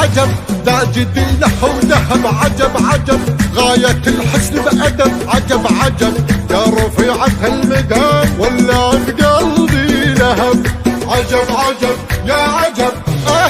عجب لا جدي له وذهب، عجب عجب غاية الحسن بأدب، عجب عجب يا رفيعة المقام ولا في قلبي لهب، عجب عجب يا عجب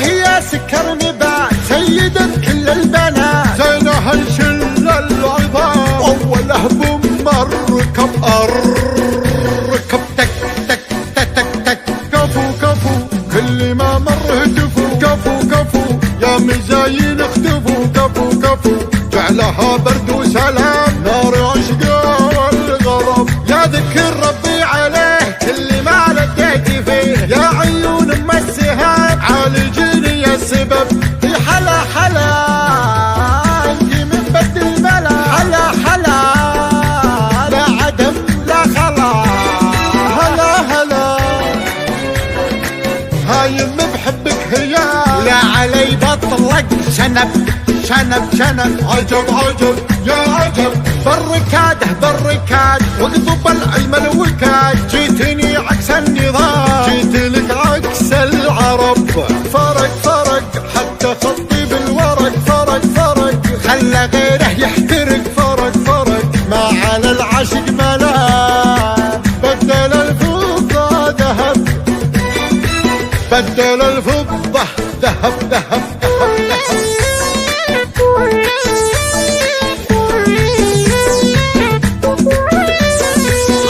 يا سكر نبات سيدة كل البنات، زينها الشل العظام أوله بمركب أركب تك تك تك تك تك كفو كفو كل ما مر هتفوا كفو كفو يا مزاين اختفوا كفو كفو جعلها برد وسلام نار عشقه والغرب، يا ذكر ربي عليه كل ما لقيت فيه يا عيون ام السهام عالجيني السبب، في حلا حلا انت من بد الملا، حلا حلا لا عدم لا خلا، هلا هلا هايم بحبك هيا لا علي بطلق شنب شنب شنب، عجب عجب يا عجب بالركاده بالركاد واقضب العلم الوكاد، جيتني عكس النظام جيت لك عكس العرب، فرق فرق حتى خطي بالورق فرق فرق خلى غيره يحترق فرق فرق ما على العشق ملام، بدل الفضة ذهب بدل الفضة ذهب ذهب ذهب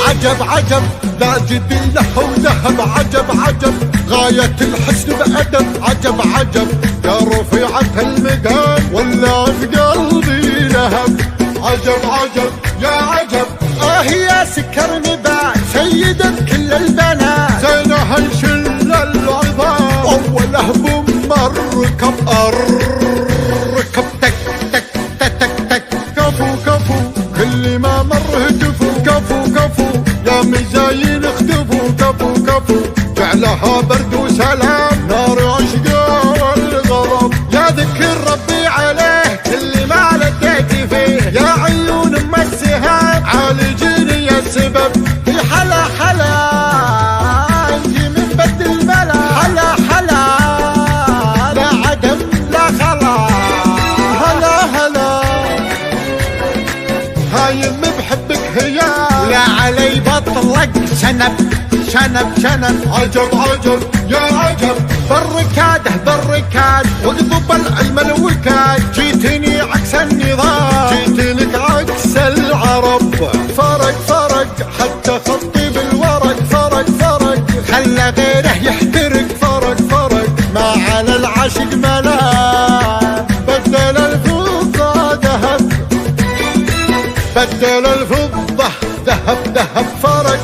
عجب عجب لا جدي له وذهب، عجب عجب غاية الحسن بأدب، عجب عجب يا رفيعة المقام ولا في قلبي لهب، عجب عجب يا عجب يا سكر نبات سيدة كل البنات، زينها الشل العظام أوله بمركب أركب تك تك تك تك تك كفو كفو كل ما مر هتفوا كفو كفو يا مزاين اختفوا كفو كفو جعلها برد وسلام نار عشقه والغرب، يا ذكر ربي عليه كل ما لقيت فيه يا عيون ام السهام عالجيني السبب، في حلا حلا انت من بد الملا، حلا حلا لا عدم لا خلا، هلا هلا هايم بحبك هيا لا علي بطلق شنب شنب شنب، عجب عجب يا عجب بالركاده بالركاد واقضب العلم الوكاد، جيتني عكس النظام جيت لك عكس العرب، فرق فرق حتى خطي بالورق فرق فرق خلى غيره يحترق فرق فرق ما على العشق ملام، بدل الفضة ذهب بدل الفضة ذهب ذهب فرق